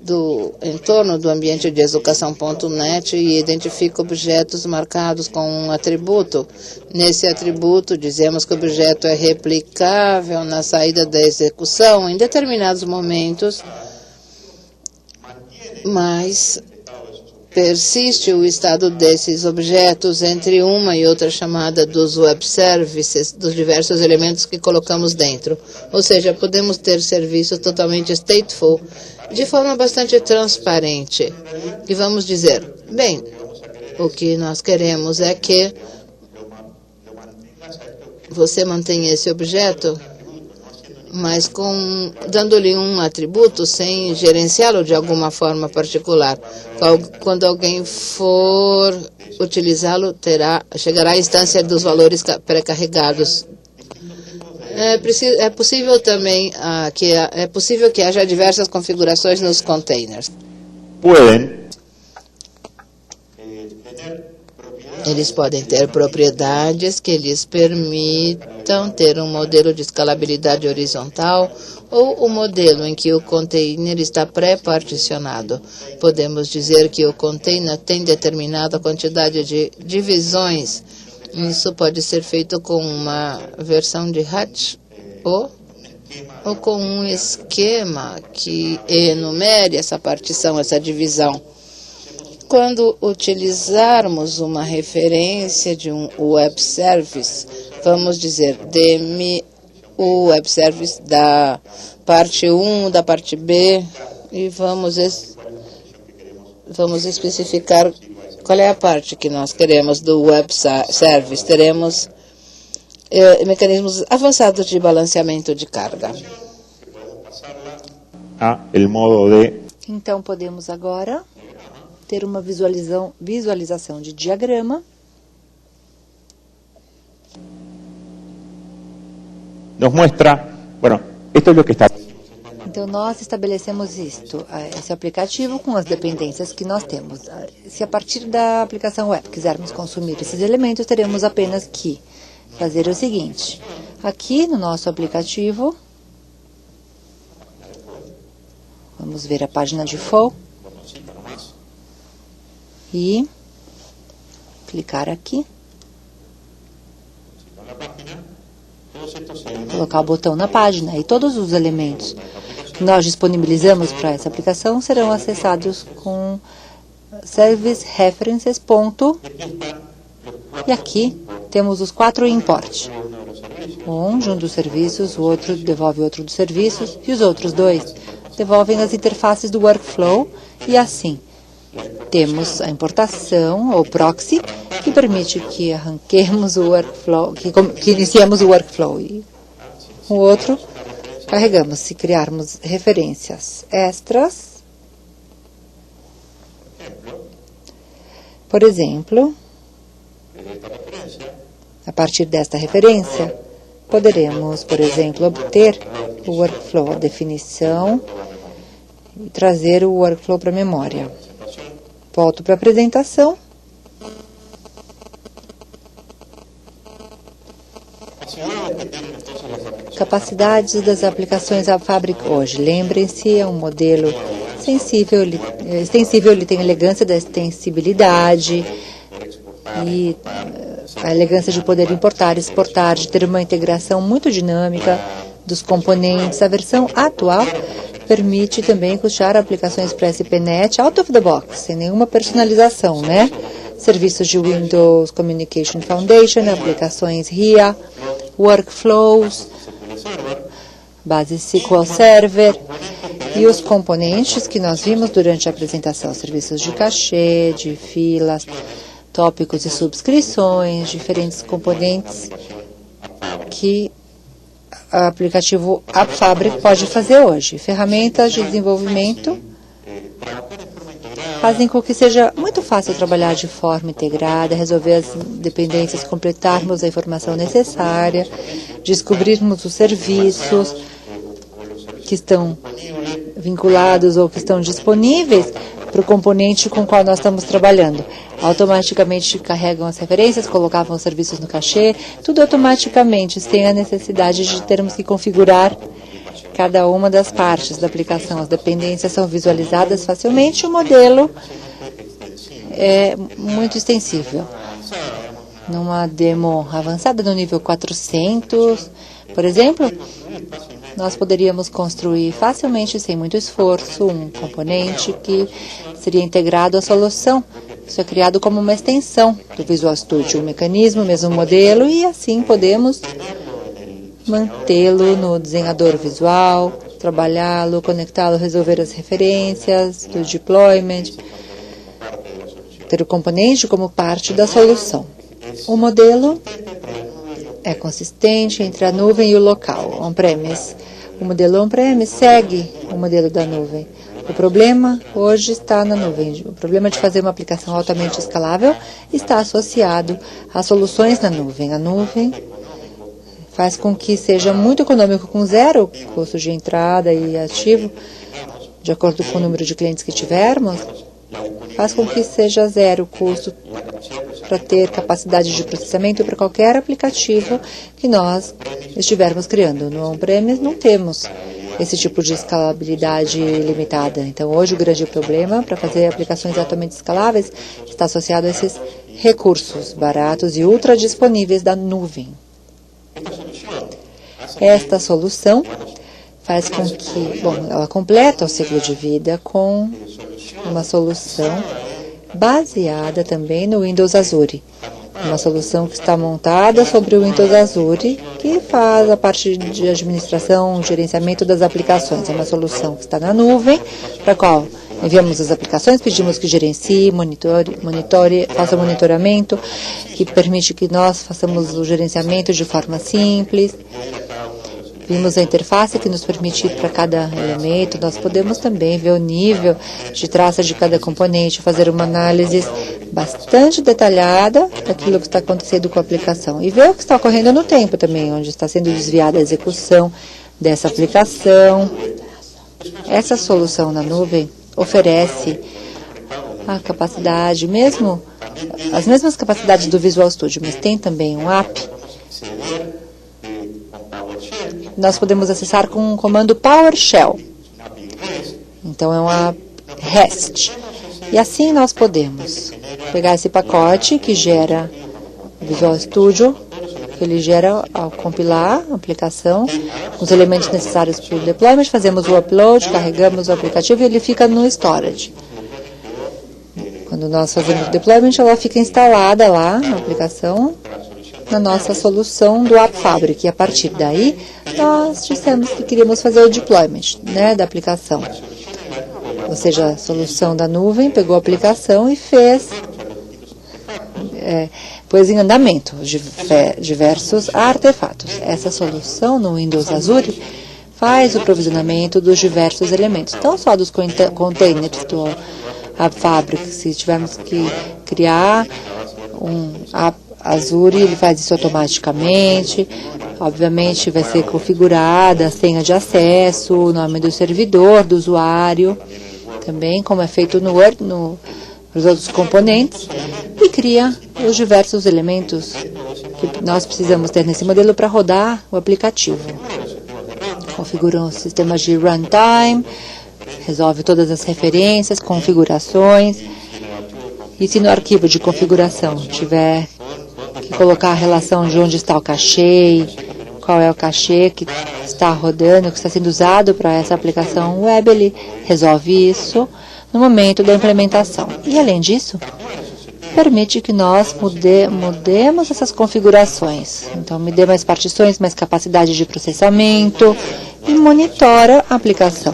do entorno do ambiente de educação.net e identifica objetos marcados com um atributo. Nesse atributo, dizemos que o objeto é replicável na saída da execução em determinados momentos, mas persiste o estado desses objetos entre uma e outra chamada dos web services, dos diversos elementos que colocamos dentro. Ou seja, podemos ter serviços totalmente stateful de forma bastante transparente. E vamos dizer, bem, o que nós queremos é que você mantenha esse objeto, mas dando-lhe um atributo sem gerenciá-lo de alguma forma particular. Quando alguém for utilizá-lo, chegará à instância dos valores pré-carregados. É possível também que haja diversas configurações nos containers. Eles podem ter propriedades que lhes permitam ter um modelo de escalabilidade horizontal ou o modelo em que o container está pré-particionado. Podemos dizer que o container tem determinada quantidade de divisões. Isso pode ser feito com uma versão de hatch ou com um esquema que enumere essa partição, essa divisão. Quando utilizarmos uma referência de um web service, vamos dizer, dê-me o web service da parte 1, da parte B, e vamos especificar qual é a parte que nós queremos do web service. Teremos mecanismos avançados de balanceamento de carga. Então, podemos agora ter uma visualização de diagrama. Nos muestra, esto es lo que está. Então, nós estabelecemos esse aplicativo com as dependências que nós temos. Se a partir da aplicação web quisermos consumir esses elementos, teremos apenas que fazer o seguinte. Aqui no nosso aplicativo, vamos ver a página default e clicar aqui. Colocar o botão na página e todos os elementos que nós disponibilizamos para essa aplicação serão acessados com service references. E aqui temos os 4 import. Um de um dos serviços, o outro devolve outro dos serviços e os outros 2 devolvem as interfaces do workflow e assim temos a importação ou proxy que permite que arranquemos o workflow, que iniciemos o workflow e o outro carregamos. Se criarmos referências extras, por exemplo, a partir desta referência, poderemos, por exemplo, obter o workflow, a definição e trazer o workflow para a memória. Volto para a apresentação. Capacidades das aplicações à fábrica hoje. Lembrem-se, é um modelo sensível, extensível, ele tem a elegância da extensibilidade e a elegância de poder importar, exportar, de ter uma integração muito dinâmica dos componentes. A versão atual permite também custear aplicações para SPNet out of the box, sem nenhuma personalização, né? Serviços de Windows Communication Foundation, aplicações RIA, workflows, base SQL Server e os componentes que nós vimos durante a apresentação, serviços de cachê, de filas, tópicos e subscrições, diferentes componentes que o aplicativo AppFabric pode fazer hoje. Ferramentas de desenvolvimento fazem com que seja muito fácil trabalhar de forma integrada, resolver as dependências, completarmos a informação necessária, descobrirmos os serviços que estão vinculados ou que estão disponíveis para o componente com o qual nós estamos trabalhando. Automaticamente carregam as referências, colocavam os serviços no cachê, tudo automaticamente, sem a necessidade de termos que configurar cada uma das partes da aplicação. As dependências são visualizadas facilmente, o modelo é muito extensível. Numa demo avançada no nível 400, por exemplo, nós poderíamos construir facilmente, sem muito esforço, um componente que seria integrado à solução. Isso é criado como uma extensão do Visual Studio, o mecanismo, o mesmo modelo, e assim podemos mantê-lo no desenhador visual, trabalhá-lo, conectá-lo, resolver as referências do deployment, ter o componente como parte da solução. O modelo é consistente entre a nuvem e o local, on-premise. O modelo on-premise segue o modelo da nuvem. O problema hoje está na nuvem. O problema de fazer uma aplicação altamente escalável está associado às soluções na nuvem. A nuvem faz com que seja muito econômico, com zero custo de entrada e ativo, de acordo com o número de clientes que tivermos, faz com que seja zero custo para ter capacidade de processamento para qualquer aplicativo que nós estivermos criando. No on-premise não temos esse tipo de escalabilidade limitada. Então, hoje o grande problema para fazer aplicações altamente escaláveis está associado a esses recursos baratos e ultra disponíveis da nuvem. Esta solução faz com que, ela completa o ciclo de vida com uma solução baseada também no Windows Azure. Uma solução que está montada sobre o Windows Azure, que faz a parte de administração, gerenciamento das aplicações. É uma solução que está na nuvem, para a qual enviamos as aplicações, pedimos que gerencie, monitore, faça monitoramento, que permite que nós façamos o gerenciamento de forma simples. Vimos a interface que nos permite ir para cada elemento. Nós podemos também ver o nível de traça de cada componente, fazer uma análise bastante detalhada daquilo que está acontecendo com a aplicação. E ver o que está ocorrendo no tempo também, onde está sendo desviada a execução dessa aplicação. Essa solução na nuvem oferece a capacidade, as mesmas capacidades do Visual Studio, mas tem também um app. Nós podemos acessar com o comando PowerShell. Então, é uma REST. E assim nós podemos pegar esse pacote que gera o Visual Studio, que ele gera ao compilar a aplicação, os elementos necessários para o deployment, fazemos o upload, carregamos o aplicativo e ele fica no storage. Quando nós fazemos o deployment, ela fica instalada lá na aplicação, na nossa solução do AppFabric. E a partir daí, nós dissemos que queríamos fazer o deployment, da aplicação. Ou seja, a solução da nuvem pegou a aplicação e pôs em andamento diversos artefatos. Essa solução no Windows Azure faz o provisionamento dos diversos elementos, não só dos containers do AppFabric. Se tivermos que criar um App Azure, ele faz isso automaticamente. Obviamente vai ser configurada a senha de acesso, o nome do servidor, do usuário, também como é feito nos outros componentes, e cria os diversos elementos que nós precisamos ter nesse modelo para rodar o aplicativo. Configura os sistemas de runtime, resolve todas as referências, configurações, e se no arquivo de configuração tiver que colocar a relação de onde está o cachê, qual é o cachê que está rodando, que está sendo usado para essa aplicação web, ele resolve isso no momento da implementação. E além disso, permite que nós mudemos essas configurações. Então, me dê mais partições, mais capacidade de processamento e monitora a aplicação,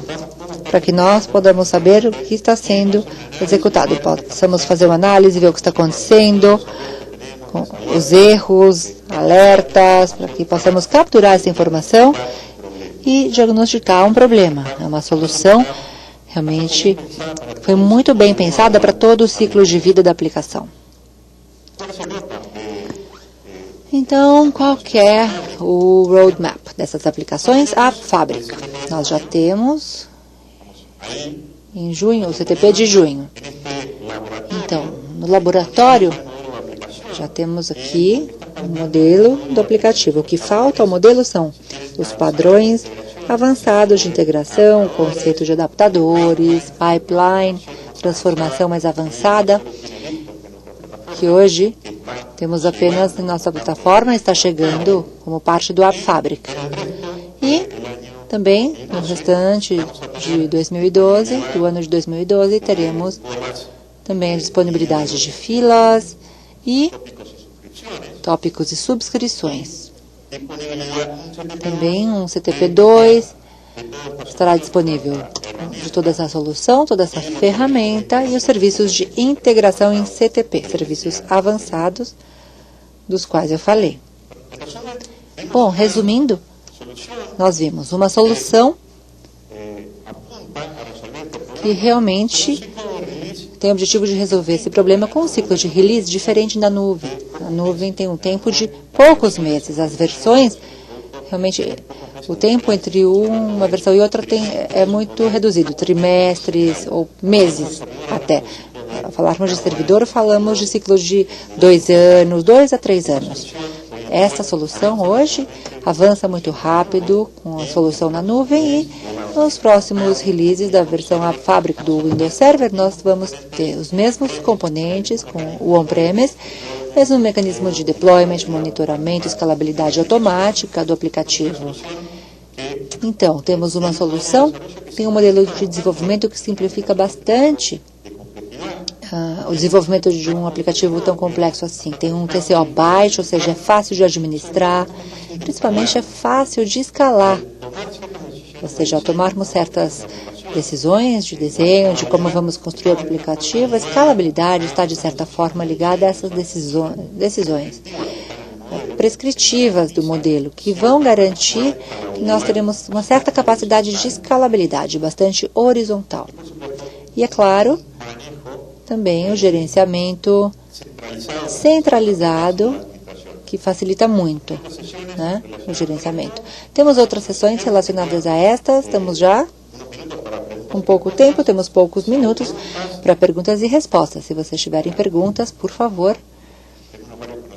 para que nós podamos saber o que está sendo executado. Possamos fazer uma análise, ver o que está acontecendo, com os erros, alertas, para que possamos capturar essa informação e diagnosticar um problema. É uma solução realmente foi muito bem pensada para todo o ciclo de vida da aplicação. Então, qual que é o roadmap dessas aplicações? A fábrica. Nós já temos em junho, o CTP de junho. Então, no laboratório, já temos aqui o modelo do aplicativo. O que falta ao modelo são os padrões avançados de integração, o conceito de adaptadores, pipeline, transformação mais avançada, que hoje temos apenas na nossa plataforma, está chegando como parte do App Fabric. E também, no restante de 2012, do ano de 2012, teremos também a disponibilidade de filas e tópicos e subscrições. Também um CTP2 estará disponível de toda essa solução, toda essa ferramenta e os serviços de integração em CTP, serviços avançados, dos quais eu falei. Bom, resumindo, nós vimos uma solução que realmente tem o objetivo de resolver esse problema com um ciclo de release diferente da nuvem. A nuvem tem um tempo de poucos meses. As versões, realmente, o tempo entre uma versão e outra é muito reduzido, trimestres ou meses até. Ao falarmos de servidor, falamos de ciclos de 2 anos, 2 a 3 anos. Esta solução hoje avança muito rápido com a solução na nuvem e nos próximos releases da versão App Fabric do Windows Server nós vamos ter os mesmos componentes com o on-premise, mesmo mecanismo de deployment, monitoramento, escalabilidade automática do aplicativo. Então, temos uma solução, tem um modelo de desenvolvimento que simplifica bastante o desenvolvimento de um aplicativo tão complexo assim. Tem um TCO baixo, ou seja, é fácil de administrar, principalmente é fácil de escalar. Ou seja, ao tomarmos certas decisões de desenho, de como vamos construir o aplicativo, a escalabilidade está, de certa forma, ligada a essas decisões prescritivas do modelo, que vão garantir que nós teremos uma certa capacidade de escalabilidade, bastante horizontal. E, é claro, também o gerenciamento centralizado, que facilita muito, né, o gerenciamento. Temos outras sessões relacionadas a estas, estamos já com pouco tempo, temos poucos minutos para perguntas e respostas. Se vocês tiverem perguntas, por favor,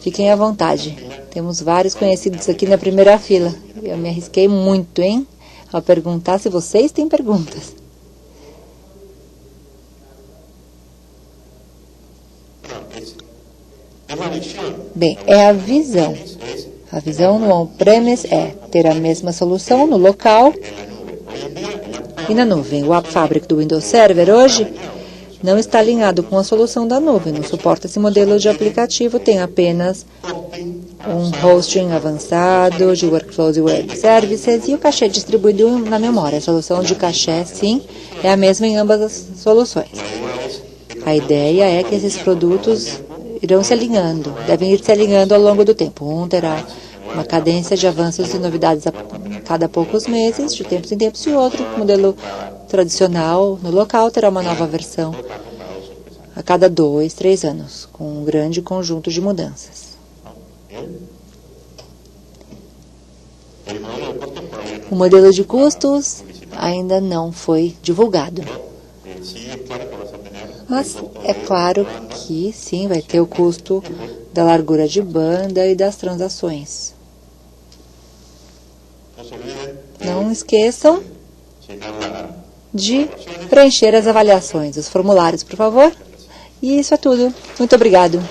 fiquem à vontade. Temos vários conhecidos aqui na primeira fila. Eu me arrisquei muito, hein, ao perguntar se vocês têm perguntas. Bem, é a visão. A visão no on-premise é ter a mesma solução no local e na nuvem. O App Fabric do Windows Server hoje não está alinhado com a solução da nuvem, não suporta esse modelo de aplicativo, tem apenas um hosting avançado de workflows e web services e o cachê distribuído na memória. A solução de cachê, sim, é a mesma em ambas as soluções. A ideia é que esses produtos irão se alinhando, devem ir se alinhando ao longo do tempo. Um terá uma cadência de avanços e novidades a cada poucos meses, de tempos em tempos, e o outro, modelo tradicional no local, terá uma nova versão a cada 2, 3 anos, com um grande conjunto de mudanças. O modelo de custos ainda não foi divulgado. Mas é claro que sim, vai ter o custo da largura de banda e das transações. Não esqueçam de preencher as avaliações, os formulários, por favor. E isso é tudo. Muito obrigado.